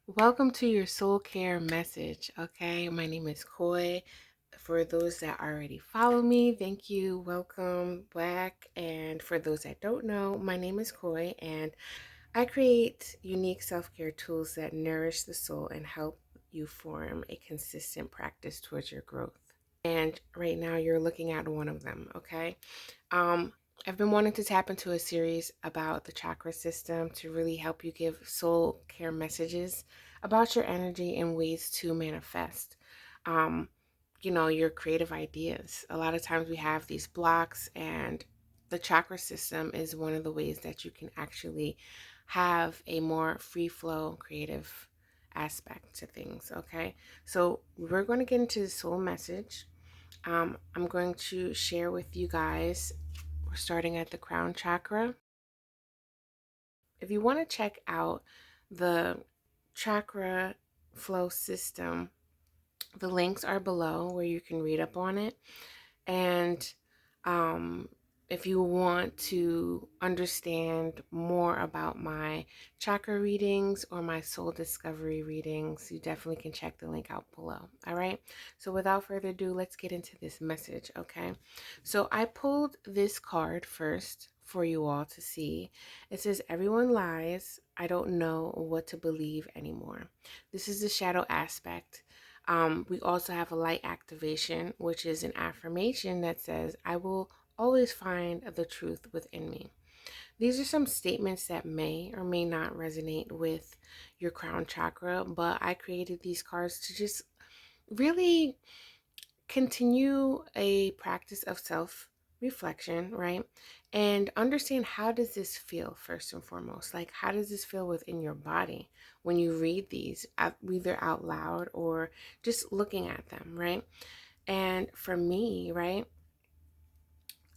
Welcome to your soul care message. Okay, my name is Koi. For those that already follow me, thank you. Welcome back. And for those that don't know, my name is Koi, and I create unique self care tools that nourish the soul and help you form a consistent practice towards your growth. And right now, you're looking at one of them. Okay. Um, I've been wanting to tap into a series about the chakra system to really help you give soul care messages about your energy and ways to manifest. Um, your creative ideas. A lot of times we have these blocks, and the chakra system is one of the ways that you can actually have a more free flow creative aspect to things. Okay, so we're going to get into the soul message. I'm going to share with you guys. We're starting at the crown chakra. If you want to check out the chakra flow system, the links are below where you can read up on it. And um, if you want to understand more about my chakra readings or my soul discovery readings, you definitely can check the link out below. All right. So without further ado, let's get into this message. Okay. So I pulled this card first for you all to see. It says, "Everyone lies. I don't know what to believe anymore." This is the shadow aspect. We also have a light activation, which is an affirmation that says, "I will always find the truth within me." These are some statements that may or may not resonate with your crown chakra, but I created these cards to just really continue a practice of self reflection, right? And understand, how does this feel first and foremost? Like, how does this feel within your body when you read these, either out loud or just looking at them, right? And for me, right,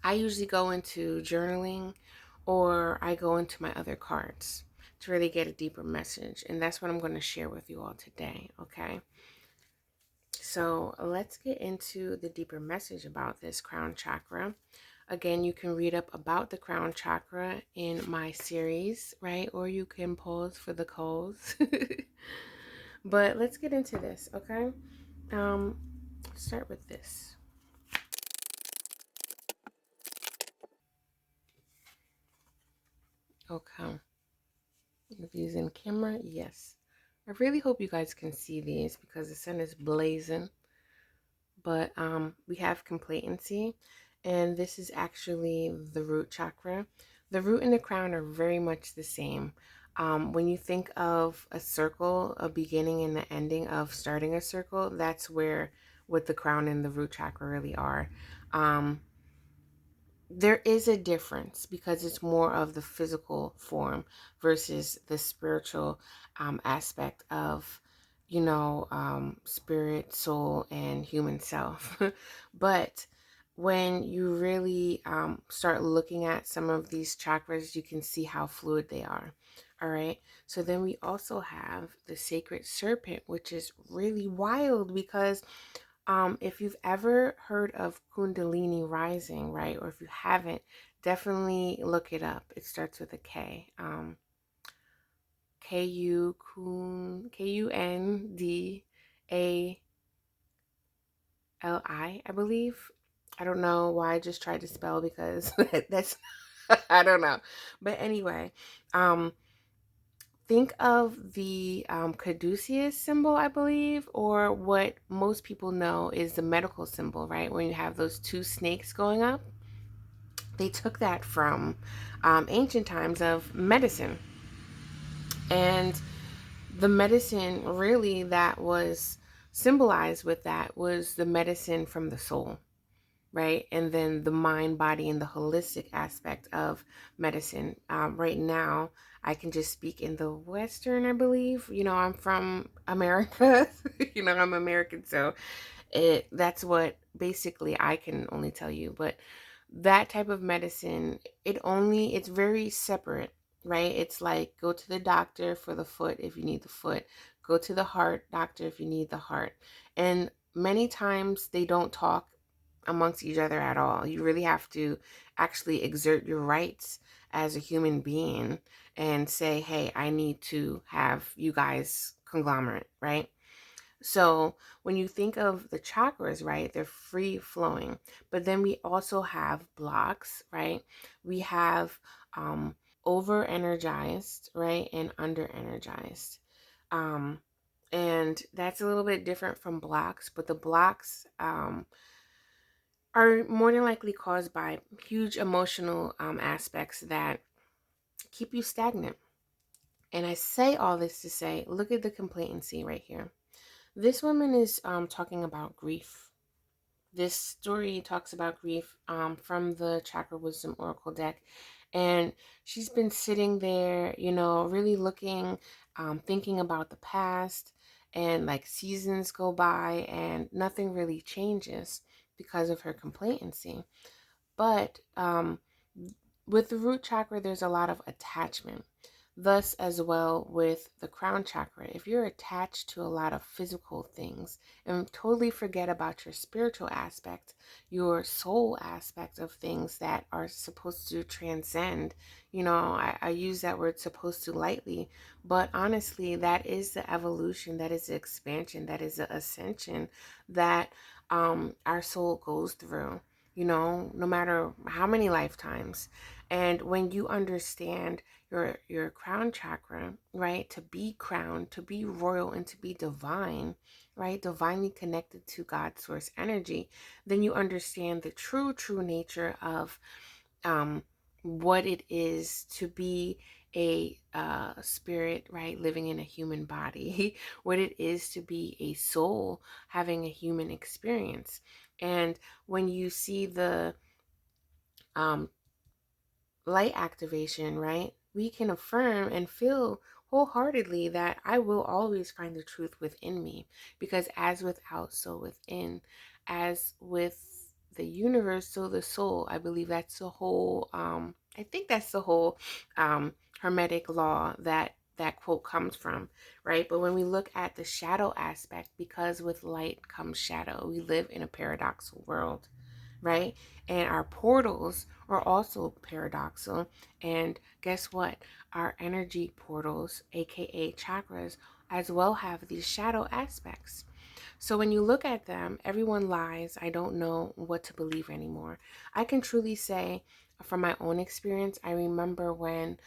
I usually go into journaling or I go into my other cards to really get a deeper message. And that's what I'm going to share with you all today, okay? So let's get into the deeper message about this crown chakra. Again, you can read up about the crown chakra in my series, right? Or you can pause for the calls. But let's get into this, okay? Um, start with this. Okay. If using camera, yes. I really hope you guys can see these because the sun is blazing. But we have complacency, and this is actually the root chakra. The root and the crown are very much the same. When you think of a circle, a beginning and the ending of starting a circle, that's where what the crown and the root chakra really are. Um, there is a difference because it's more of the physical form versus the spiritual aspect of, spirit, soul, and human self. But when you really start looking at some of these chakras, you can see how fluid they are. All right. So then we also have the sacred serpent, which is really wild because if you've ever heard of Kundalini rising, right, or if you haven't, definitely look it up. It starts with a K. Kundali, I believe. I don't know why I just tried to spell because that's I don't know. But anyway, um, think of the caduceus symbol, I believe, or what most people know is the medical symbol, right? When you have those two snakes going up, they took that from ancient times of medicine. And the medicine really that was symbolized with that was the medicine from the soul, right? And then the mind, body, and the holistic aspect of medicine. Right now, I can just speak in the Western, I believe. I'm from America. I'm American, so that's what basically I can only tell you. But that type of medicine, it's very separate, right? It's like, go to the doctor for the foot if you need the foot, go to the heart doctor if you need the heart. And many times they don't talk amongst each other at all. You really have to actually exert your rights as a human being and say, hey, I need to have you guys conglomerate, right? So when you think of the chakras, right, they're free flowing, but then we also have blocks, right? We have over energized, right, and under energized. Um, and that's a little bit different from blocks, but the blocks are more than likely caused by huge emotional aspects that keep you stagnant. And I say all this to say, look at the complacency right here. This woman is talking about grief. This story talks about grief from the Chakra Wisdom Oracle deck. And she's been sitting there, really looking, thinking about the past. And like seasons go by and nothing really changes because of her complacency. But with the root chakra, there's a lot of attachment. Thus, as well with the crown chakra, if you're attached to a lot of physical things and totally forget about your spiritual aspect, your soul aspect of things that are supposed to transcend, I use that word supposed to lightly, but honestly, that is the evolution, that is the expansion, that is the ascension that our soul goes through, no matter how many lifetimes. And when you understand your crown chakra, right, to be crowned, to be royal, and to be divine, right, divinely connected to God's source energy, then you understand the true nature of what it is to be a spirit, right, living in a human body, what it is to be a soul having a human experience. And when you see the um, light activation, right, we can affirm and feel wholeheartedly that I will always find the truth within me, because as without, so within. As with the universe, so the soul. I believe that's the whole, I think that's the whole Hermetic law that quote comes from, right? But when we look at the shadow aspect, because with light comes shadow, we live in a paradoxical world, right? And our portals are also paradoxical. And guess what? Our energy portals, aka chakras, as well have these shadow aspects. So when you look at them, everyone lies. I don't know what to believe anymore. I can truly say from my own experience, I remember when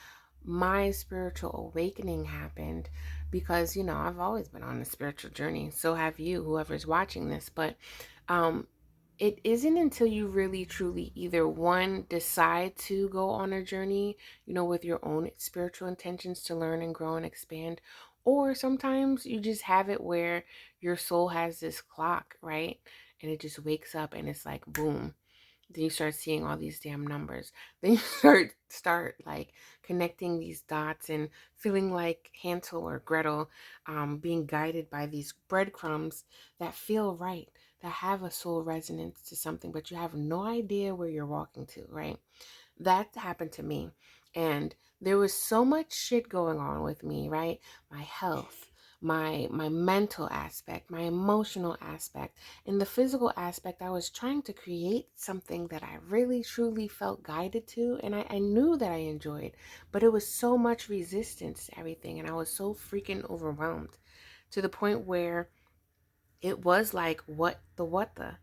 my spiritual awakening happened, because I've always been on a spiritual journey. So have you, whoever's watching this. But um it isn't until you really truly either one decide to go on a journey, with your own spiritual intentions to learn and grow and expand, or sometimes you just have it where your soul has this clock, right? And it just wakes up and it's like boom. Then you start seeing all these damn numbers. Then you start like connecting these dots and feeling like Hansel or Gretel, being guided by these breadcrumbs that feel right, that have a soul resonance to something, but you have no idea where you're walking to, right? That happened to me. And there was so much shit going on with me, right? My health, my mental aspect, my emotional aspect, and the physical aspect. I was trying to create something that I really truly felt guided to, and I knew that I enjoyed, but it was so much resistance to everything, and I was so freaking overwhelmed to the point where it was like, what the?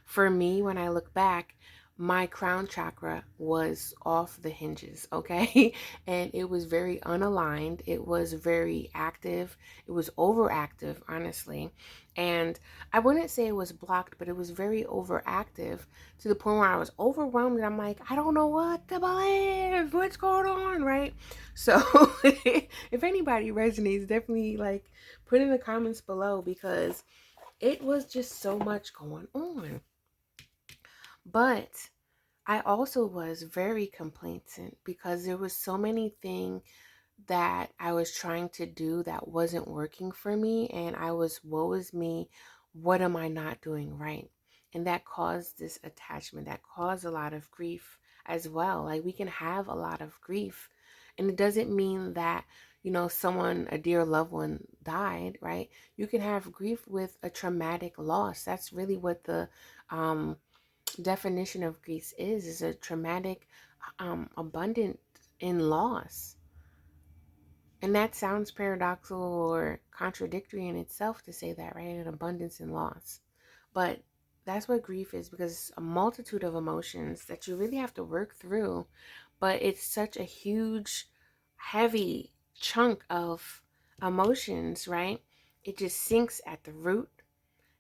For me, when I look back, my crown chakra was off the hinges, okay? And it was very unaligned. It was very active. It was overactive, honestly. And I wouldn't say it was blocked, but it was very overactive to the point where I was overwhelmed and I'm like, I don't know what to believe. What's going on, right? So if anybody resonates, definitely like put in the comments below, because it was just so much going on. But I also was very complacent because there was so many things that I was trying to do that wasn't working for me, and I was, woe is me, what am I not doing right? And that caused this attachment, that caused a lot of grief as well. Like, we can have a lot of grief, and it doesn't mean that, someone, a dear loved one died, right? You can have grief with a traumatic loss. That's really what the definition of grief is a traumatic abundant in loss. And that sounds paradoxical or contradictory in itself to say that, right? An abundance and loss. But that's what grief is, because it's a multitude of emotions that you really have to work through. But it's such a huge, heavy chunk of emotions, right? It just sinks at the root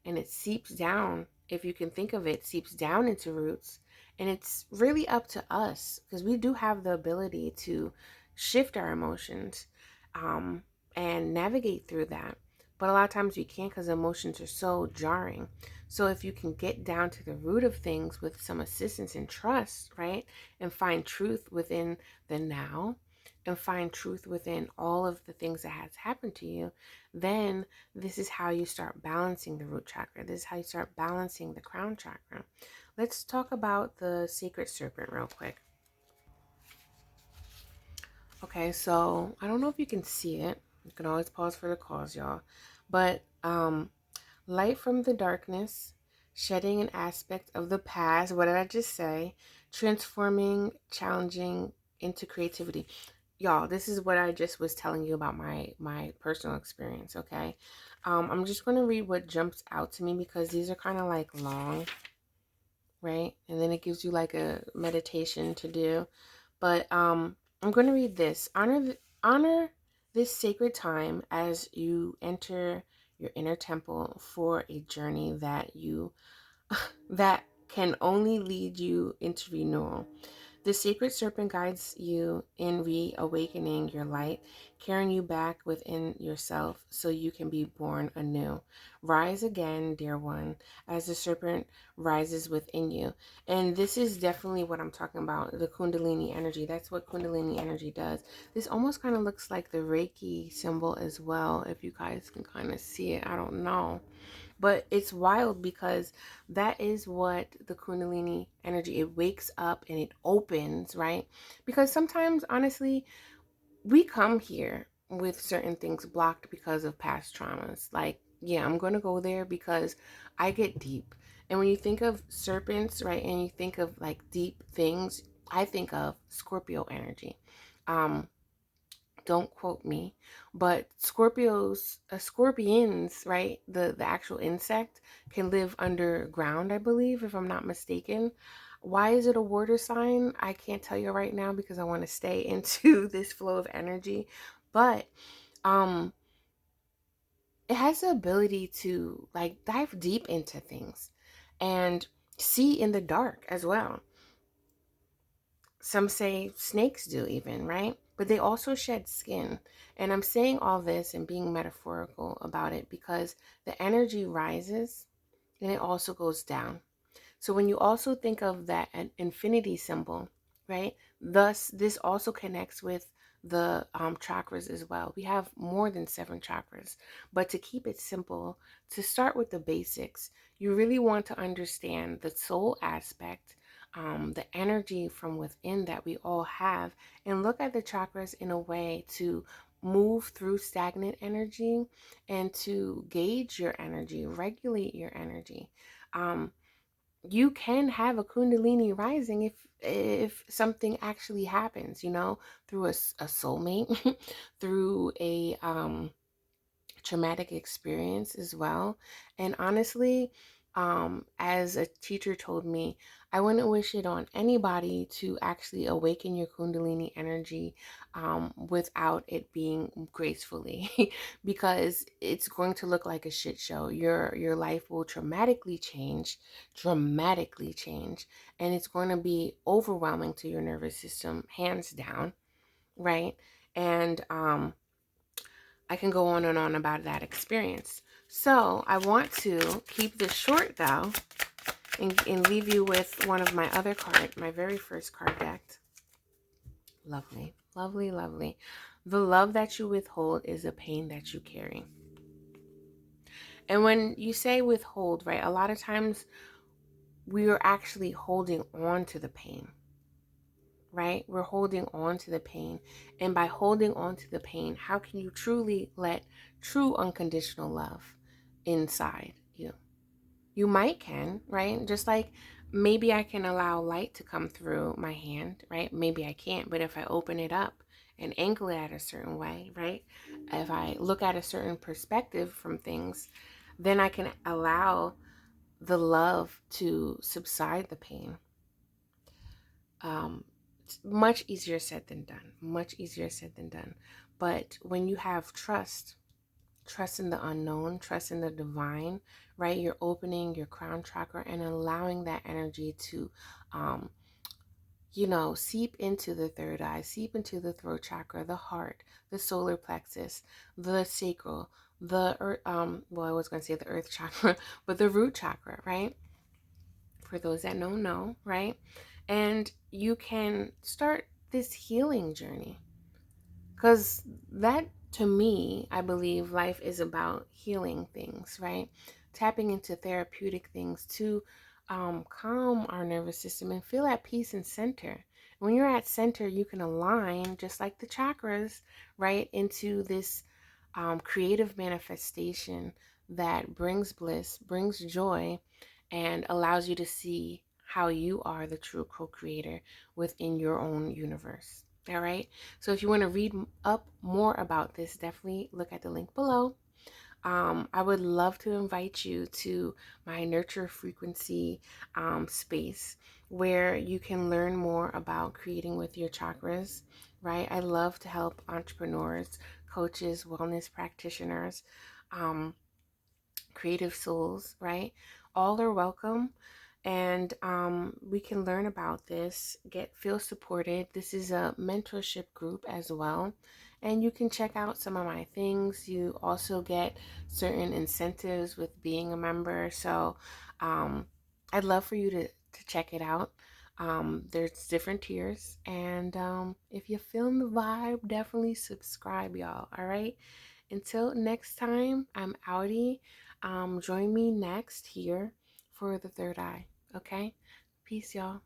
and it seeps down. If you can think of it, seeps down into roots. And it's really up to us, because we do have the ability to shift our emotions, um, and navigate through that. But a lot of times we can't, because emotions are so jarring. So if you can get down to the root of things with some assistance and trust, right? And find truth within the now, and find truth within all of the things that has happened to you, then this is how you start balancing the root chakra. This is how you start balancing the crown chakra. Let's talk about the sacred serpent real quick. Okay, so I don't know if you can see it. You can always pause for the cause, y'all. But light from the darkness, shedding an aspect of the past. What did I just say? Transforming, challenging into creativity. Y'all, this is what I just was telling you about my personal experience, okay? I'm just going to read what jumps out to me, because these are kind of like long, right? And then it gives you like a meditation to do. But I'm going to read this. Honor this sacred time as you enter your inner temple for a journey that can only lead you into renewal. The sacred serpent guides you in reawakening your light, carrying you back within yourself so you can be born anew. Rise again, dear one, as the serpent rises within you. And this is definitely what I'm talking about, the Kundalini energy. That's what Kundalini energy does. This almost kind of looks like the Reiki symbol as well, if you guys can kind of see it. I don't know. But it's wild, because that is what the Kundalini energy, it wakes up and it opens, right? Because sometimes, honestly, we come here with certain things blocked because of past traumas. Like, yeah, I'm going to go there because I get deep. And when you think of serpents, right, and you think of like deep things, I think of Scorpio energy. Um, don't quote me, but scorpions, right? The actual insect can live underground, I believe, if I'm not mistaken. Why is it a water sign? I can't tell you right now, because I want to stay into this flow of energy. But um it has the ability to like dive deep into things and see in the dark as well. Some say snakes do, even, right? But they also shed skin. And I'm saying all this and being metaphorical about it because the energy rises and it also goes down. So when you also think of that an infinity symbol, right? Thus, this also connects with the chakras as well. We have more than 7 chakras, but to keep it simple, to start with the basics, you really want to understand the soul aspect, the energy from within that we all have, and look at the chakras in a way to move through stagnant energy and to gauge your energy, regulate your energy. Um, you can have a kundalini rising if something actually happens, through a soulmate, through a traumatic experience as well. And honestly, as a teacher told me, I wouldn't wish it on anybody to actually awaken your Kundalini energy without it being gracefully, because it's going to look like a shit show. Your life will dramatically change, and it's going to be overwhelming to your nervous system, hands down, right? And I can go on and on about that experience. So I want to keep this short though, and leave you with one of my other cards, my very first card deck. Lovely, lovely, lovely. The love that you withhold is a pain that you carry. And when you say withhold, right, a lot of times we are actually holding on to the pain, right? We're holding on to the pain. And by holding on to the pain, how can you truly let true unconditional love inside you? You might can, right? Just like maybe I can allow light to come through my hand, right? Maybe I can't, but if I open it up and angle it at a certain way, right? If I look at a certain perspective from things, then I can allow the love to subside the pain. It's much easier said than done. Much easier said than done. But when you have trust in the unknown, trust in the divine, right? You're opening your crown chakra and allowing that energy to, um, seep into the third eye, seep into the throat chakra, the heart, the solar plexus, the sacral, the earth, well, I was going to say the earth chakra, but the root chakra, right? For those that don't know, right? And you can start this healing journey. Because that, to me, I believe life is about healing things, right? Tapping into therapeutic things to calm our nervous system and feel at peace and center. When you're at center, you can align, just like the chakras, right, into this creative manifestation that brings bliss, brings joy, and allows you to see how you are the true co-creator within your own universe. All right. So if you want to read up more about this, definitely look at the link below. I would love to invite you to my nurture frequency space where you can learn more about creating with your chakras, right? I love to help entrepreneurs, coaches, wellness practitioners, um, creative souls, right? All are welcome. And we can learn about this, feel supported. This is a mentorship group as well. And you can check out some of my things. You also get certain incentives with being a member. So I'd love for you to check it out. There's different tiers. And if you're feeling the vibe, definitely subscribe, y'all. All right. Until next time, I'm outie. Join me next here for the third eye. Okay? Peace, y'all.